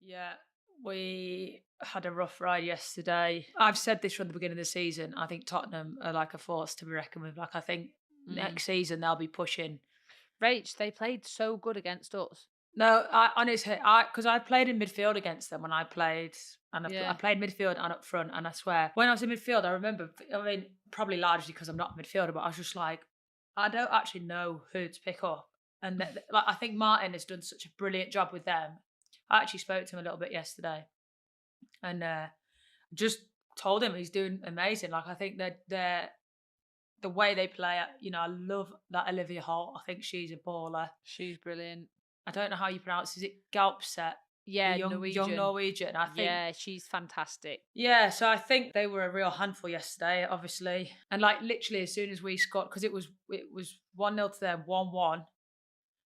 Yeah, we had a rough ride yesterday. I've said this from the beginning of the season. I think Tottenham are like a force to be reckoned with. Like, I think Mm. next season they'll be pushing. Rach, they played so good against us. No, I honestly, because I played in midfield against them when I played, and I Yeah. played midfield and up front. And I swear, when I was in midfield, I remember. I mean, probably largely because I'm not a midfielder, but I was just like, I don't actually know who to pick up. And like, I think Martin has done such a brilliant job with them. I actually spoke to him a little bit yesterday, and just told him he's doing amazing. Like, I think that the way they play, I love that Olivia Holt. I think she's a baller. She's brilliant. I don't know how you pronounce it. Is it Galpset? The Yeah, young Norwegian. Norwegian. I think, Yeah, she's fantastic. yeah, so I think they were a real handful yesterday, obviously. And like literally as soon as we scored, because it was 1-0 to them, 1-1.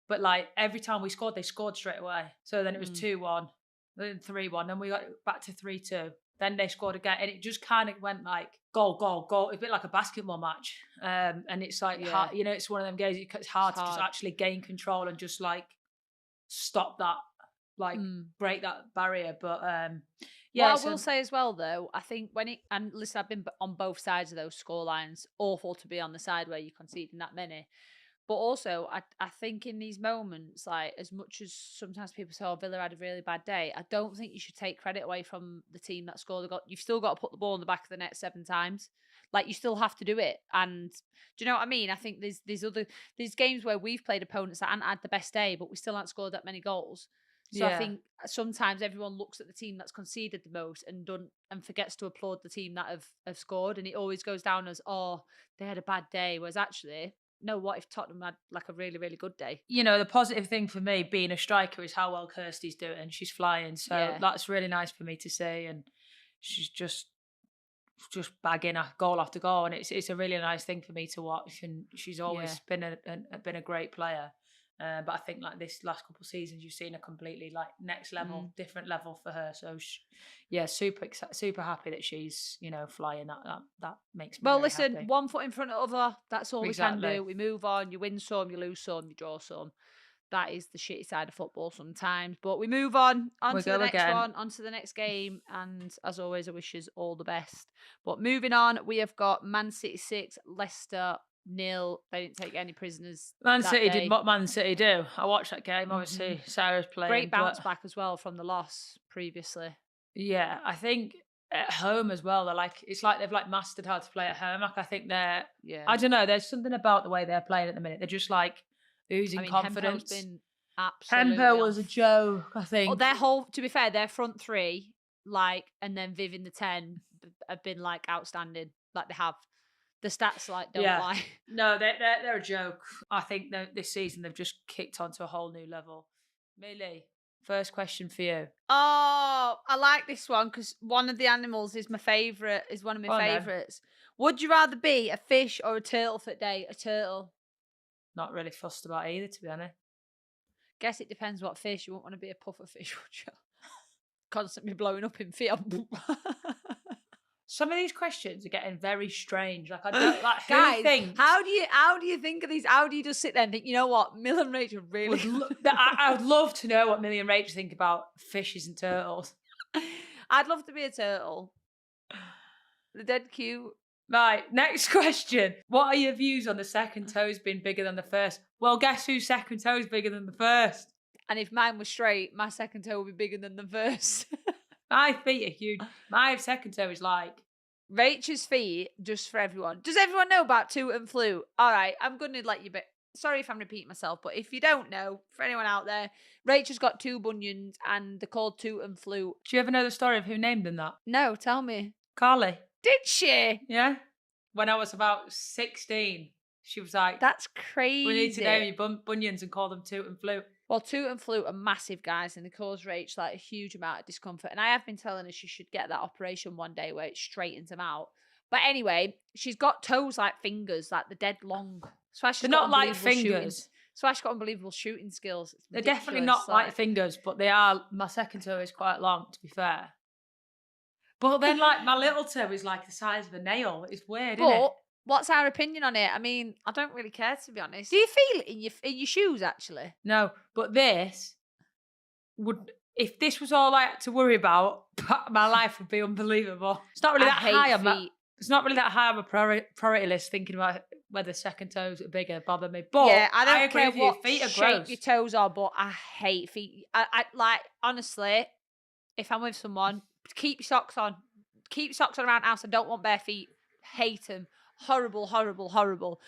But like every time we scored, they scored straight away. So then it was Mm. 2-1, then 3-1, then we got back to 3-2. Then they scored again, and it just kind of went like goal, goal, goal. It's a bit like a basketball match, and it's like Yeah, hard, it's one of them games. It's it's hard to just hard. actually gain control and just like stop that, like Mm. break that barrier. But What yeah, I will so say as well, though, I think and listen, I've been on both sides of those score lines. Awful to be on the side where you're conceding that many. But also, I think in these moments, like as much as sometimes people say, "Oh, Villa had a really bad day," I don't think you should take credit away from the team that scored the goal. You've still got to put the ball in the back of the net 7 times. Like you still have to do it. And do you know what I mean? I think there's games where we've played opponents that haven't had the best day, but we still haven't scored that many goals. So I yeah, think sometimes everyone looks at the team that's conceded the most and forgets to applaud the team that have scored, and it always goes down as, oh, they had a bad day. Whereas actually, no, what if Tottenham had like a really, really good day? the positive thing for me being a striker is how well Kirsty's doing. She's flying, so Yeah. that's really nice for me to see. And she's just bagging a goal after goal, and it's a really nice thing for me to watch. And she's Yeah. always been a great player. But I think like this last couple of seasons, you've seen a completely like next Mm. level, different level for her. So yeah, super happy that she's flying. That makes me Well, very listen, happy. one foot in front of the other. That's all we can Exactly. do. We move on. You win some, you lose some, you draw some. That is the shitty side of football sometimes. But we move on We to the go next again. one, on to the next game. And as always, I wish us all the best. But moving on, we have got Man City 6, Leicester nil. They didn't take any prisoners Man that City did day. what Man City do. I watched that game. Hmm. Obviously, Sarah's Great playing, bounce but back as well from the loss previously. yeah, I think at home as well. They're like it's like they've like mastered how to play at home. Like I think they're. Yeah. I don't know. There's something about the way they're playing at the minute. They're just like I oozing mean, Hempo's confidence. been absolutely Tempo on. was a joke. I Oh, think. their whole, to be fair, their front three, like, and then Viv in the 10 have been like outstanding. Like they have. The stats like don't Yeah. lie. No, they're a joke. I think that this season they've just kicked onto a whole new level. Millie, first question for you. Oh, I like this one because one of the animals is my favorite. Is one of my Go on then. favorites. Would you rather be a fish or a turtle for a day? A turtle. Not really fussed about either, to be honest. Guess it depends what fish. You won't want to be a puffer fish, would you? Constantly blowing up in fear. Some of these questions are getting very strange. Like I don't like who Guys, thinks how do you think of these? How do you just sit there and think, you know what, Mill and Rachel really? I would love to know what Millie and Rachel think about fishes and turtles. I'd love to be a turtle. They're dead cute. Right, next question. What are your views on the second toes being bigger than the first? Well, guess whose second toe is bigger than the first? And if mine was straight, my second toe would be bigger than the first. My feet are huge. My second toe is like Rachel's feet, just for everyone. Does everyone know about toot and flute? All right, I'm going to let you be. Sorry if I'm repeating myself, but if you don't know, for anyone out there, Rachel's got two bunions and they're called toot and flute. do you ever know the story of who named them that? No, tell me. Carly. Did she? Yeah? When I was about 16, she was like, That's we need to name crazy. your bunions and call them Toot and Flute. Well, toot and flute are massive guys and they cause Rach like a huge amount of discomfort. And I have been telling her she should get that operation one day where it straightens them out. But anyway, she's got toes like fingers, like they're dead long. So she's They're got not like unbelievable shooting. fingers. So she's got unbelievable shooting skills. It's They're definitely ridiculous. not like fingers, but they are. My second toe is quite long, to be fair. But then, like, my little toe is like the size of a nail. It's weird, isn't it? But what's our opinion on it? I mean, I don't really care, to be honest. Do you feel it in your shoes actually? No, but this would if this was all I had to worry about, my life would be unbelievable. It's not really I that hate high on my, feet. it's not really that high on my priority list thinking about whether second toes are bigger bother me. But Yeah, I don't agree care with you, what feet are shape gross. your toes are, but I hate feet. I like, honestly, if I'm with someone, keep your socks on. Keep your socks on around the house. I don't want bare feet. Hate them. Horrible, horrible, horrible.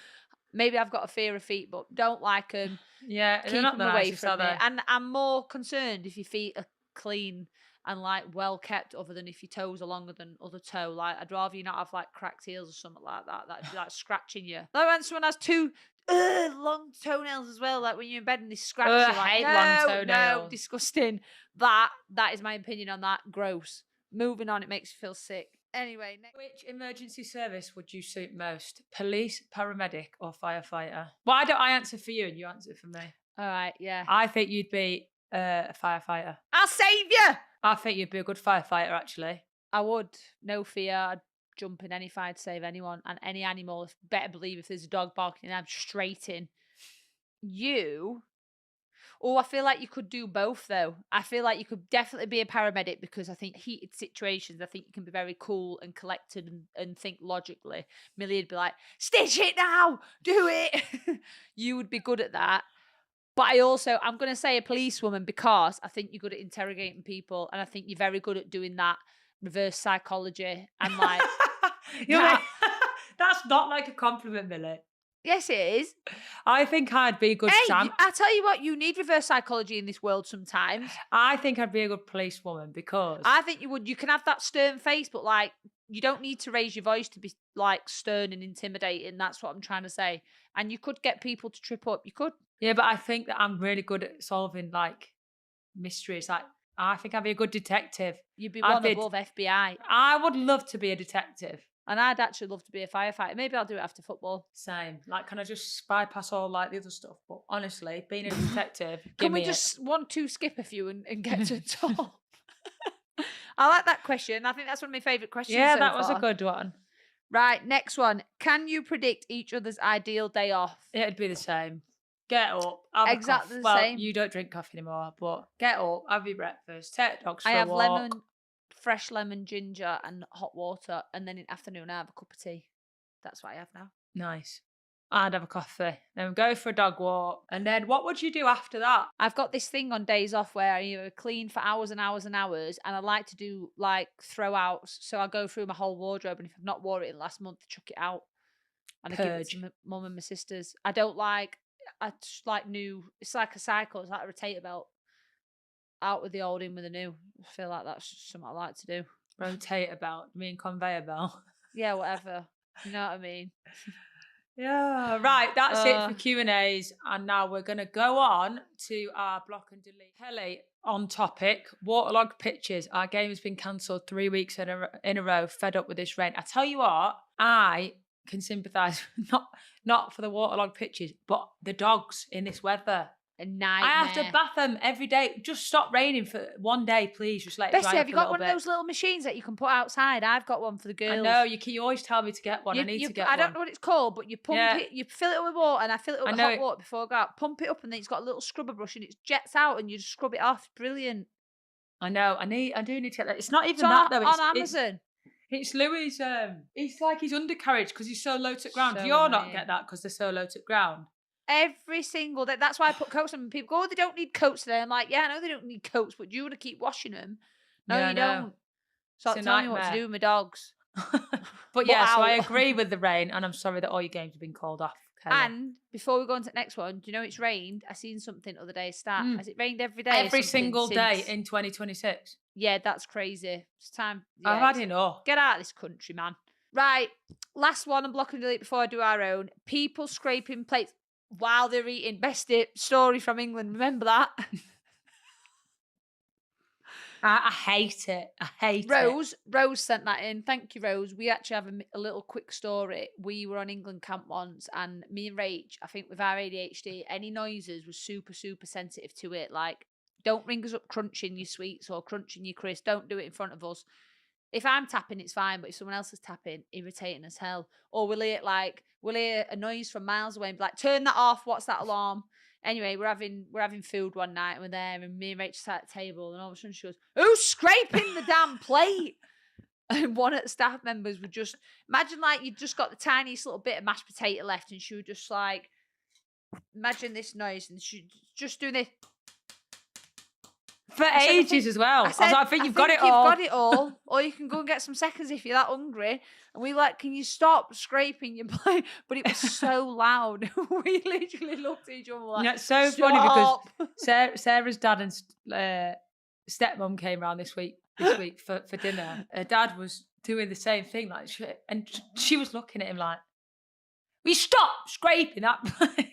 Maybe I've got a fear of feet, but don't like them. Yeah, they're Keep not them the away nicest, are from me. they? And I'm more concerned if your feet are clean and like well kept, other than if your toes are longer than other toe. Like, I'd rather you not have like cracked heels or something like that. That'd be like scratching you. Like when someone has two long toenails as well, like when you're in bed and they scratch I you, like, hate long no, toenails. disgusting. That is my opinion on that. Gross. Moving on, it makes you feel sick. Anyway, next. Which emergency service would you suit most? Police, paramedic, or firefighter? Why don't I answer for you and you answer for me? All right, yeah. I think you'd be a firefighter. I'll save you. I think you'd be a good firefighter, actually. I would. No fear. I'd jump in any fire to save anyone and any animal. Better believe if there's a dog barking, I'm straight in. You. Oh, I feel like you could do both, though. I feel like you could definitely be a paramedic because I think heated situations, I think you can be very cool and collected and think logically. Millie'd be like, stitch it now, do it. You would be good at that. But I'm going to say a policewoman because I think you're good at interrogating people and I think you're very good at doing that reverse psychology and like... That's not like a compliment, Millie. Yes, it is. I think I'd be a good Sam. I tell you what, you need reverse psychology in this world sometimes. I think I'd be a good policewoman because... I think you would. You can have that stern face, but like, you don't need to raise your voice to be like stern and intimidating. That's what I'm trying to say. And you could get people to trip up. You could. Yeah, but I think that I'm really good at solving like mysteries. Like, I think I'd be a good detective. You'd be one above FBI. I would love to be a detective. And I'd actually love to be a firefighter. Maybe I'll do it after football. Same. Like, can I just bypass all like the other stuff? But honestly, being a detective, can we just 1-2 skip a few and get to the top? I like that question. I think that's one of my favourite questions. Yeah, so that was far. a good one. Right, next one. Can you predict each other's ideal day off? It'd be the same. Get up, have exactly a the same. Well, you don't drink coffee anymore, but get up, have your breakfast, take the dogs for I a have walk. fresh lemon, ginger, and hot water, and then in the afternoon I have a cup of tea. That's what I have now. Nice. I'd have a coffee, then go for a dog walk, and then what would you do after that? I've got this thing on days off where I clean for hours and hours and hours, and I like to do like throwouts. So I go through my whole wardrobe, and if I've not wore it in the last month, I chuck it out, and I give it to my mum and my sisters. I just like new. It's like a cycle. It's like a rotator belt. Out with the old, in with the new. I feel like that's just something I like to do. Rotator belt? You mean conveyor belt? Yeah, whatever. You know what I mean? Yeah, right. That's it for Q&As. And now we're going to go on to our block and delete. Helly, on topic, waterlogged pitches. Our game has been cancelled 3 weeks in a row, fed up with this rain. I tell you what, I can sympathise, not for the waterlogged pitches, but the dogs in this weather. A nightmare. I have to bath them every day. Just stop raining for one day, please. Just let it dry Bessie, up have you got one bit. of those little machines that you can put outside? I've got one for the girls. I know, you always tell me to get one. I need to get one. I don't know what it's called, but you pump it, you fill it up with water, and I fill it up with hot water before I go out. Pump it up, and then it's got a little scrubber brush, and it jets out, and you just scrub it off. Brilliant. I know. I do need to get that. It's not even that though. It's on Amazon. It's Louis'. It's like his undercarriage because he's so low to the ground. So You're not get that because they're so low to the ground. Every single day. That's why I put coats on. And people go, oh, they don't need coats today. I'm like, yeah, I know they don't need coats, but you want to keep washing them. No, you don't. So tell me what to do with my dogs. But yeah, so I agree with the rain, and I'm sorry that all your games have been called off. Kelly. And before we go on to the next one, do you know it's rained? I seen something the other day start. Has it rained every day? Every single day in 2026. Yeah, that's crazy. It's time. Yeah, I've had enough. Get out of this country, man. Right, last one on block and delete before I do our own. People scraping plates while they're eating. Best story from England. Remember that? I hate it. I hate it. Rose sent that in. Thank you, Rose. We actually have a little quick story. We were on England camp once, and me and Rach, I think with our ADHD, any noises was super, super sensitive to it. Like, don't ring us up crunching your sweets or crunching your crisps. Don't do it in front of us. If I'm tapping, it's fine, but if someone else is tapping, irritating as hell. Or we'll hear a noise from miles away and be like, turn that off, what's that alarm? Anyway, we're having food one night and we're there and me and Rachel sat at the table and all of a sudden she goes, "Who's scraping the damn plate?" And one of the staff members would just imagine like you just got the tiniest little bit of mashed potato left and she would just like imagine this noise and she just doing this for ages as well. I was like, I think you've got it all. all. You've got it all, or you can go and get some seconds if you're that hungry. And we like, can you stop scraping your plate? But it was so loud. We literally looked at each other like, it's so funny because Sarah's dad and stepmom came around this week for dinner. Her dad was doing the same thing, like, and she was looking at him like, "We stop scraping that plate."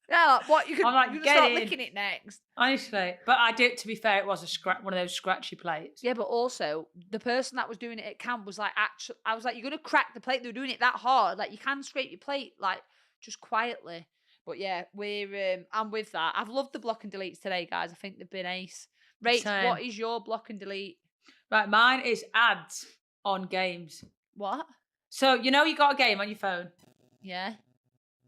Yeah, like, what you could? I'm like, you get start in. licking it next. Honestly, but I did. To be fair, it was one of those scratchy plates. Yeah, but also the person that was doing it at camp was like, actually, I was like, you're gonna crack the plate. They were doing it that hard. Like you can scrape your plate, like just quietly. But yeah, I'm with that. I've loved the block and deletes today, guys. I think they've been ace. Rach, what is your block and delete? Right, mine is ads on games. What? So you know you got a game on your phone. Yeah.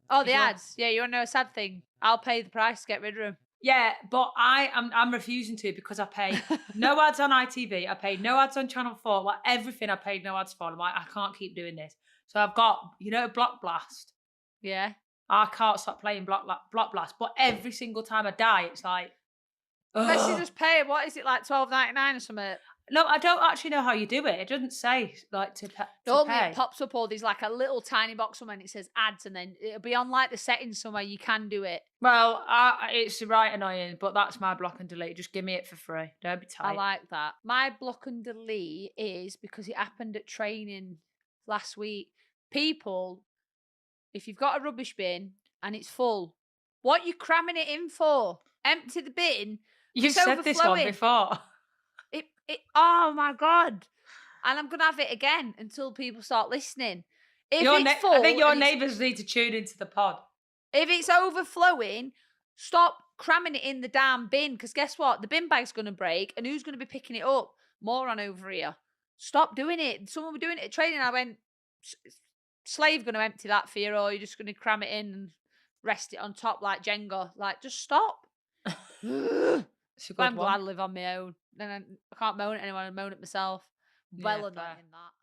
Oh, the ads. Yeah, you want to know a sad thing? I'll pay the price to get rid of them. Yeah, but I'm refusing to because I pay no ads on ITV. I paid no ads on Channel 4. Like everything I paid no ads for. I'm like, I can't keep doing this. So I've got, Block Blast. Yeah. I can't stop playing Block Blast. But every single time I die, it's like, unless you just pay, what is it, like $12.99 or something? No, I don't actually know how you do it. It doesn't say like to pay. It pops up all these like a little tiny box somewhere and it says ads, and then it'll be on like the settings somewhere you can do it. Well, it's right annoying, but that's my block and delete. Just give me it for free. Don't be tight. I like that. My block and delete is because it happened at training last week. People, if you've got a rubbish bin and it's full, what are you cramming it in for? Empty the bin. You've said this one before. Oh my God. And I'm going to have it again until people start listening. I think your neighbours need to tune into the pod. If it's overflowing, stop cramming it in the damn bin, because guess what? The bin bag's going to break, and who's going to be picking it up? Moron over here. Stop doing it. Someone was doing it at training. I went, slave going to empty that for you, or you're just going to cram it in and rest it on top like Jenga. Like, just stop. I'm glad I live on my own. Then I can't moan at anyone, I moan at myself. Well, annoying that.